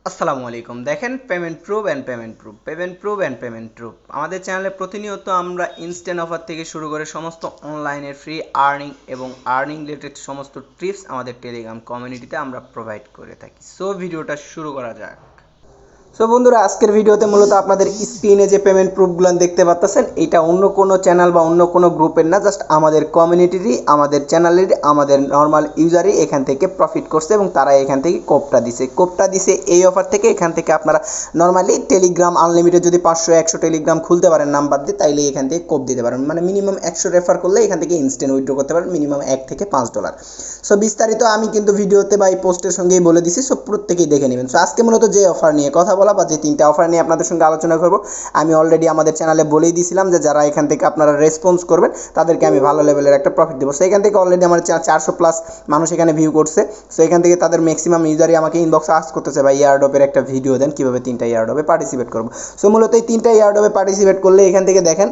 আসসালামু আলাইকুম। দেখেন পেমেন্ট প্রুফ আমাদের চ্যানেলে প্রতিনিয়ত আমরা ইনস্ট্যান্ট অফার থেকে শুরু করে সমস্ত অনলাইনের ফ্রি আর্নিং এবং আর্নিং রিলেটেড সমস্ত টিপস আমাদের টেলিগ্রাম কমিউনিটিতে আমরা প্রোভাইড করে থাকি। সো ভিডিওটা শুরু করা যাক। সো বন্ধুরা, আজকের ভিডিওতে মূলত আপনাদের স্ক্রিনে যে পেমেন্ট প্রুফগুলো দেখতে পাচ্ছেন, এটা অন্য কোনো চ্যানেল বা অন্য কোনো গ্রুপের না, জাস্ট আমাদের কমিউনিটিরই, আমাদের চ্যানেলের, আমাদের নর্মাল ইউজারই এখান থেকে প্রফিট করছে এবং তারা এখান থেকে কোপটা দিছে এই অফার থেকে। এখান থেকে আপনারা নর্মালি টেলিগ্রাম আনলিমিটেড যদি 500-100 টেলিগ্রাম খুলতে পারেন নাম্বার দিয়ে, তাইলে এখান থেকে কোপ দিতে পারেন। মানে মিনিমাম 100 রেফার করলে এখান থেকে ইনস্ট্যান্ট উইথড্র করতে পারেন, মিনিমাম $1 থেকে $5। সো বিস্তারিত আমি কিন্তু ভিডিওতে বা এই পোস্টের সঙ্গেই বলে দিছি, সো প্রত্যেকেই দেখে নেবেন। সো আজকে মূলত যে অফার নিয়ে কথা বলা বা যে 3টা অফার নিয়ে আপনাদের সঙ্গে আলোচনা করব, আমি অলরেডি আমাদের চ্যানেলে বলেই দিয়েছিলাম যে যারা এখান থেকে আপনারা রেসপন্স করবেন তাদেরকে আমি ভালো লেভেলের একটা প্রফিট দেবো। সো এখান থেকে অলরেডি আমার 400+ মানুষ এখানে ভিউ করছে। সো এখান থেকে তাদের ম্যাক্সিমাম ইউজারই আমাকে ইনবক্সে আস্ক করতেছে, ভাই ইয়ারড্রপের একটা ভিডিও দেন, কীভাবে 3টা ইয়ারড্রপে পার্টিসিপেট করবো। সো মূলত এই 3টা ইয়ারড্রপে পার্টিসিপেট করলে এখান থেকে দেখেন,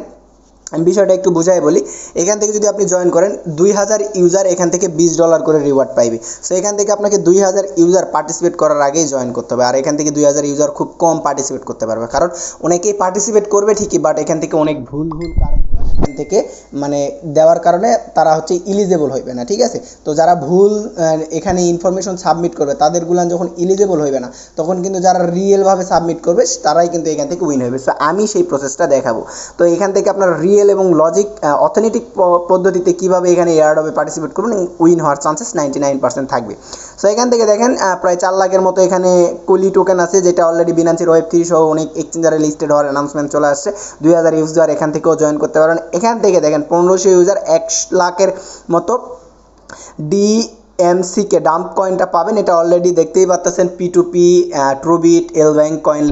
আমি বিষয়টা একটু বুঝাই বলি। এখান থেকে যদি আপনি জয়েন করেন, 2000 ইউজার এখান থেকে $20 করে রিওয়ার্ড পাইবে। সো এখান থেকে আপনাকে 2000 ইউজার পার্টিসিপেট করার আগেই জয়েন করতে হবে। আর এখান থেকে 2000 ইউজার খুব কম পার্টিসিপেট করতে পারবে, কারণ অনেকেই পার্টিসিপেট করবে ঠিকই, বাট এখান থেকে অনেক ভুল কারণ এখান থেকে মানে দেওয়ার কারণে তারা হচ্ছে ইলিজেবল হইবে না, ঠিক আছে। তো যারা ভুল এখানে ইনফরমেশন সাবমিট করবে তাদেরগুলান যখন ইলিজেবল হইবে না, তখন কিন্তু যারা রিয়েলভাবে সাবমিট করবে তারাই কিন্তু এখান থেকে উইন হইবে। সো আমি সেই প্রসেসটা দেখাবো। তো এখান থেকে আপনারা রিয়েল এবং লজিক অথেন্টিক পদ্ধতিতে কীভাবে এখানে এয়ারড্রপে পার্টিসিপেট করবেন, উইন হওয়ার চান্সেস 99% থাকবে। সো এখান থেকে দেখেন প্রায় 4 লাখের মতো এখানে কুলি টোকেন আছে, যেটা অলরেডি বিনান্সের Web3 সহ অনেক এক্সচেঞ্জারে লিস্টেড হওয়ার অ্যানাউন্সমেন্ট চলে আসছে। 2000 ইউজার এখান থেকেও জয়েন করতে পারেন। এখান থেকে দেখেন 1500 ইউজার 1 লাখের মতো ডিএমসিকে ডাম্প কয়েনটা পাবেন। এটা অলরেডি দেখতেই পাচ্ছেন, P2P, ট্রুবিট, এলব্যাঙ্ক কয়েন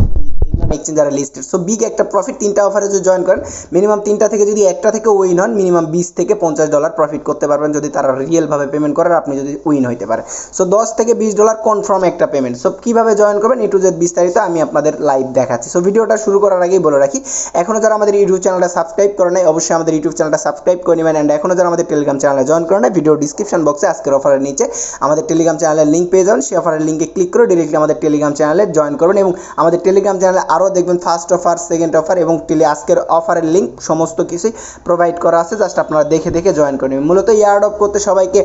এক্সচেঞ্জারে লিস্টেড। সো বিগ একটা প্রফিট। 3টা অফারে যদি জয়েন করেন, মিনিমাম 3টা থেকে যদি একটা থেকে উইন হন, মিনিমাম $20 থেকে $50 প্রফিট করতে পারবেন যদি তারা রিয়েলভাবে পেমেন্ট করে, আপনি যদি উইন হইতে পারে। সো $10 থেকে $20 কনফার্ম একটা পেমেন্ট। সো কীভাবে জয়েন করবেন A to Z বিস্তারিত আমি আপনাদের লাইভ দেখাচ্ছি। সো ভিডিওটা শুরু করার আগেই বলে রাখি, এখনও যারা আমাদের ইউটিউব চ্যানেলটা সাবস্ক্রাইব করে নাই, অবশ্যই আমাদের ইউটিউব চ্যানেলটা সাবস্ক্রাইব করে নেবেন। অ্যান্ড এখনও যারা আমাদের টেলিগ্রাম চ্যানেলে জয়েন করে নাই, ভিডিও ডিসক্রিপশন বক্সে আজকের অফারের নিচে আমাদের টেলিগ্রাম চ্যানেলের লিঙ্ক পেয়ে যাবেন। সেই অফারের লিঙ্কে ক্লিক করে ডিরেক্টলি আমাদের টেলিগ্রাম চ্যানেলে জয়েন করবেন এবং আমাদের টেলিগ্রাম চ্যানেলে আরও দেখবেন ফার্স্ট অফার, সেকেন্ড অফার এবং আজকের অফারের লিঙ্ক সমস্ত কিছুই প্রোভাইড করা আছে। জাস্ট আপনারা দেখে দেখে জয়েন করে নেবেন। মূলত ইয়ারড্রপ করতে সবাইকে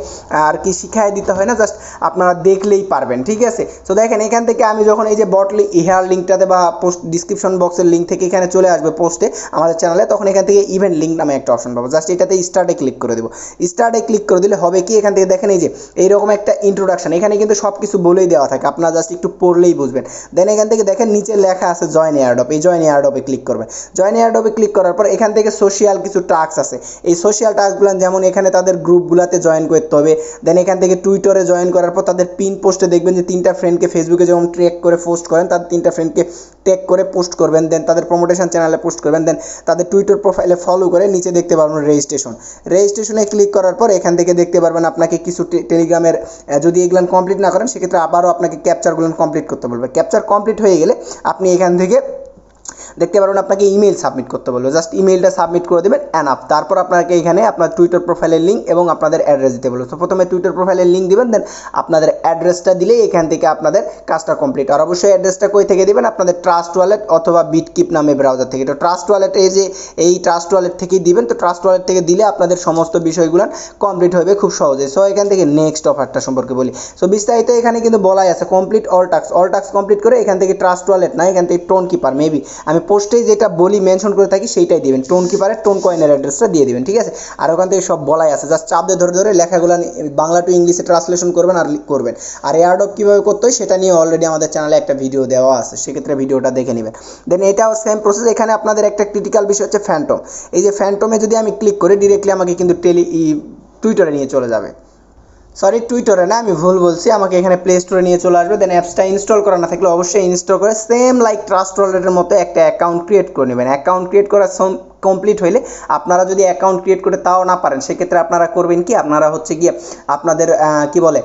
আর কি শিখাই দিতে হয় না, জাস্ট আপনারা দেখলেই পারবেন, ঠিক আছে। তো দেখেন এখান থেকে আমি যখন এই যে বটলি ইহার লিঙ্কটাতে বা পোস্ট ডিসক্রিপশন বক্সের লিঙ্ক থেকে এখানে চলে আসবে পোস্টে আমাদের চ্যানেলে, তখন এখান থেকে ইভেন্ট লিঙ্ক নামে একটা অপশন পাবো। জাস্ট এটাতে স্টার্টে ক্লিক করে দেবো। স্টার্টে ক্লিক করে দিলে হবে কি, এখান থেকে দেখেন এই যে এইরকম একটা ইন্ট্রোডাকশন, এখানে কিন্তু সব কিছু বলেই দেওয়া থাকে, আপনারা জাস্ট একটু পড়লেই বুঝবেন। দেন এখান থেকে দেখেন নিচে লেখা আছে জয়েন এয়ারড্রপ। এই জয়েন এয়ারড্রপে ক্লিক করবেন। জয়েন এয়ারড্রপে ক্লিক করার পর এখান থেকে সোশ্যাল কিছু টাস্ক আছে। এই সোশ্যাল টাস্কগুলো যেমন এখানে তাদের গ্রুপগুলোতে জয়েন করতে হবে। দেন এখান থেকে টুইটারে জয়েন করার পর তাদের পিন পোস্টে দেখবেন যে 3টা ফ্রেন্ডকে ফেসবুকে যেমন ট্র্যাগ করে পোস্ট করেন, তাদের 3টা ফ্রেন্ডকে ট্যাগ করে পোস্ট করবেন। দেন তাদের প্রমোটেশন চ্যানেলে পোস্ট করবেন। দেন তাদের টুইটার প্রোফাইলে ফলো করে নিচে দেখতে পারবেন রেজিস্ট্রেশনে ক্লিক করার পর এখান থেকে দেখতে পারবেন আপনাকে কিছু টেলিগ্রামের, যদি এগুলো কমপ্লিট না করেন সেক্ষেত্রে আবারও আপনাকে ক্যাপচারগুলো কমপ্লিট করতে বলবে। ক্যাপচার কমপ্লিট হয়ে গেলে আপনি এখান থেকে দেখতে পারবেন আপনাকে ইমেল সাবমিট করতে বলবে। জাস্ট ইমেলটা সাবমিট করে দেবেন, অ্যানাফ। তারপর আপনাকে এখানে আপনার টুইটার প্রোফাইলের লিঙ্ক এবং আপনাদের অ্যাড্রেস দিতে বলবে। তো প্রথমে টুইটার প্রোফাইলের লিঙ্ক দিবেন, দেন আপনাদের অ্যাড্রেসটা দিলেই এখান থেকে আপনাদের কাজটা কমপ্লিট। আর অবশ্যই অ্যাড্রেসটা কই থেকে দিবেন, আপনাদের ট্রাস্ট ওয়ালেট অথবা বিটকিপ নামে ব্রাউজার থেকে। তো ট্রাস্ট ওয়ালেটে এই ট্রাস্ট ওয়ালেট থেকেই দিবেন। তো ট্রাস্ট ওয়ালেট থেকে দিলে আপনাদের সমস্ত বিষয়গুলো কমপ্লিট হবে খুব সহজে। সো এখান থেকে নেক্সট অফারটা সম্পর্কে বলি। সো বিস্তারিত এখানে কিন্তু বলাই আছে কমপ্লিট অল টাস্ক কমপ্লিট করে এখান থেকে ট্রাস্ট ওয়ালেট না, এখান থেকে টোন কিপার, মেবি আমি পোস্টেই যেটা বলি মেনশন করে থাকি সেইটাই দিবেন। টোন কিপারের টোন কয়েনের অ্যাড্রেসটা দিয়ে দিবেন, ঠিক আছে। আর ওখান থেকে সব বলাই আছে, জাস্ট চাপ দিয়ে ধরে ধরে লেখাগুলো বাংলা টু ইংলিশে ট্রান্সলেশন করবেন আর করবেন। আর এয়ারড্রপ কীভাবে করতে হয় সেটা নিয়ে অলরেডি আমাদের চ্যানেলে একটা ভিডিও দেওয়া আছে, সেক্ষেত্রে ভিডিওটা দেখে নেবেন। দেন এটাও সেম প্রসেস। এখানে আপনাদের একটা ক্রিটিক্যাল বিষয় হচ্ছে ফ্যান্টম। এই যে ফ্যান্টমে যদি আমি ক্লিক করি ডিরেক্টলি আমাকে কিন্তু টুইটারে নিয়ে চলে যাবে। সরি, টুইটারে না, আমি ভুল বলছি, আমাকে এখানে প্লে স্টোরে নিয়ে চলে আসবে। দেন অ্যাপসটা ইনস্টল করা না থাকলে অবশ্যই ইনস্টল করে সেম লাইক ট্রাস্ট ওয়ালেটের মতো একটা অ্যাকাউন্ট ক্রিয়েট করে নেবেন। অ্যাকাউন্ট ক্রিয়েট করা কমপ্লিট হইলে আপনারা যদি অ্যাকাউন্ট ক্রিয়েট করে তাও না পারেন, সেক্ষেত্রে আপনারা করবেন কি, আপনারা হচ্ছে গিয়ে আপনাদের কি বলে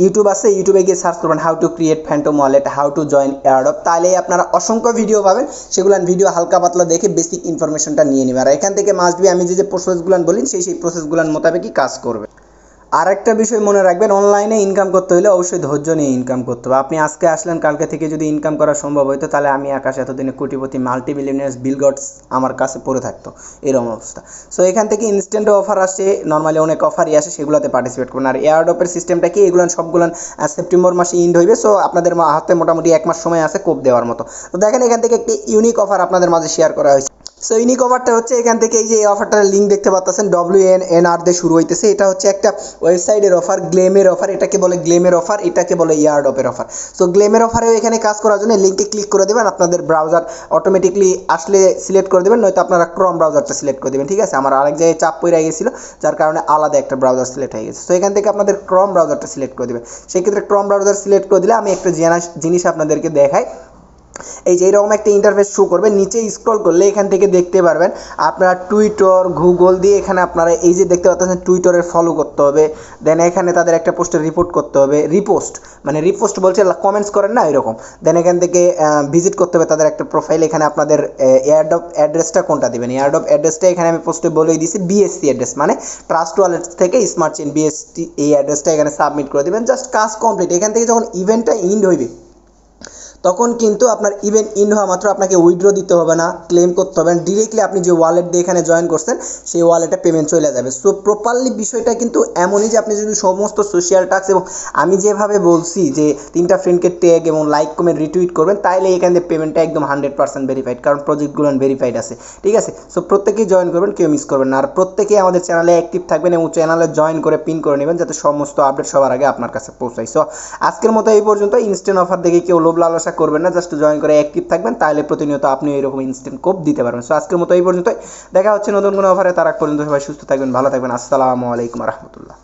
ইউটিউব আছে, ইউটিউবে গিয়ে সার্চ করবেন how to create Phantom wallet, how to join airdrop. তাহলেই আপনারা অসংখ্য ভিডিও পাবেন, সেগুলো ভিডিও হালকা পাতলা দেখে বেসিক ইনফরমেশনটা নিয়ে নেবেন। আর এখান থেকে মাস্ট বি আমি যে প্রসেসগুলো বলি সেই প্রসেসগুলোর মোতাবেকই কাজ করবে। আর একটা বিষয় মনে রাখবেন, অনলাইনে ইনকাম করতে হলে অবশ্যই ধৈর্য নিয়ে ইনকাম করতে হবে। আপনি আজকে আসলেন, কালকে থেকে যদি ইনকাম করা সম্ভব হতো তাহলে আমি আকাশ এতদিনে কোটিপতি মাল্টিমিলিয়নার্স বিল গেটস আমার কাছে পড়ে থাকতো, এরকম অবস্থা। সো এখান থেকে ইনস্ট্যান্ট অফার আসে, নর্মালি অনেক অফারই আসে, সেগুলোতে পার্টিসিপেট করুন। আর এয়ারড্রপের সিস্টেমটা কি, এগুলো সবগুলো সেপ্টেম্বর মাসে ইন্ড হইবে। সো আপনাদের হাতে মোটামুটি 1 মাস সময় আছে কোপ দেওয়ার মতো। তো দেখেন এখান থেকে একটি ইউনিক অফার আপনাদের মাঝে শেয়ার করা হয়েছে। সো ইউনিক অফারটা হচ্ছে এখান থেকে, এই যে এই অফারটার লিঙ্ক দেখতে পাচ্ছেন WNNR দিয়ে শুরু হইতেছে। এটা হচ্ছে একটা ওয়েবসাইটের অফার, গ্লেমের অফার, এটাকে বলে গ্লেমের অফার, এটাকে বলে ইয়ারড্রপের অফার। সো গ্লেমের অফারেও এখানে কাজ করার জন্য লিঙ্কে ক্লিক করে দেবেন, আপনাদের ব্রাউজার অটোমেটিকলি আসলে সিলেক্ট করে দেবেন, নয়তো আপনারা ক্রোম ব্রাউজারটা সিলেক্ট করে দেবেন, ঠিক আছে। আমার আরেক জায়গায় চাপ পড়ে গেছিলো, যার কারণে আলাদা একটা ব্রাউজার সিলেক্ট হয়ে গেছে। সো এখান থেকে আপনাদের ক্রোম ব্রাউজারটা সিলেক্ট করে দেবেন। সেক্ষেত্রে ক্রোম ব্রাউজার সিলেক্ট করে দিলে আমি একটা জিনিস আপনাদেরকে দেখাই। এই যে এরকম একটা ইন্টারফেস শো করবে, নিচে স্ক্রল করলে এখান থেকে দেখতে পারবেন আপনারা টুইটার, গুগল দিয়ে এখানে আপনারা এই যে দেখতে পাচ্ছেন টুইটারের ফলো করতে হবে। দেন এখানে তাদের একটা পোস্টে রিপোর্ট করতে হবে, রিপোস্ট বলছে কমেন্টস করেন না এরকম। দেন এখান থেকে ভিজিট করতে হবে তাদের একটা প্রোফাইল। এখানে আপনাদের এয়ারড্রপ অ্যাড্রেসটা কোনটা দেবেন, এয়ারড্রপ অ্যাড্রেসটা এখানে আমি পোস্টে বলেই দিয়েছি, বিএসসি অ্যাড্রেস, মানে ট্রাস্ট ওয়ালেট থেকে স্মার্ট চেইন বিএসটি, এই অ্যাড্রেসটা এখানে সাবমিট করে দেবেন। জাস্ট কাজ কমপ্লিট। এখান থেকে যখন ইভেন্টটা ইন্ড হইবে তখন কিন্তু আপনার ইভেন্ট ইন হওয়া মাত্র আপনাকে উইথড্র দিতে হবে না, ক্লেম করতে হবে না, ডিরেক্টলি আপনি যে ওয়ালেট দিয়ে এখানে জয়েন করছেন সেই ওয়ালেটে পেমেন্ট চলে যাবে। সো প্রপারলি বিষয়টা কিন্তু এমনই যে আপনি যদি সমস্ত সোশ্যাল টাস্ক এবং আমি যেভাবে বলছি যে 3টা ফ্রেন্ডকে ট্যাগ এবং লাইক কমেন্ট রিটুইট করবেন, তাইলে এখান থেকে পেমেন্টটা একদম 100% ভেরিফাইড, কারণ প্রজেক্টগুলো ভেরিফাইড আছে, ঠিক আছে। সো প্রত্যেকেই জয়েন করবেন, কেউ মিস করবেন না। আর প্রত্যেকেই আমাদের চ্যানেলে অ্যাক্টিভ থাকবেন এবং চ্যানেলে জয়েন করে পিন করে নেবেন, যাতে সমস্ত আপডেট সবার আগে আপনার কাছে পৌঁছায়। সো আজকের মতো এই পর্যন্ত। ইনস্ট্যান্ট অফার দেখে কেউ লোভ লালসা করবেন না, জাস্ট জয়েন করে অ্যাক্টিভ থাকবেন, তাহলে প্রতিনিয়ত আপনি এরকম ইনস্ট্যান্ট কোপ দিতে পারবেন। সো আজকের মতো এই পর্যন্তই, দেখা হচ্ছে নতুন কোনো অফারে। তার আগ পর্যন্ত সবাই সুস্থ থাকবেন, ভালো থাকবেন। আসসালামু আলাইকুম রহমতুল্লাহ।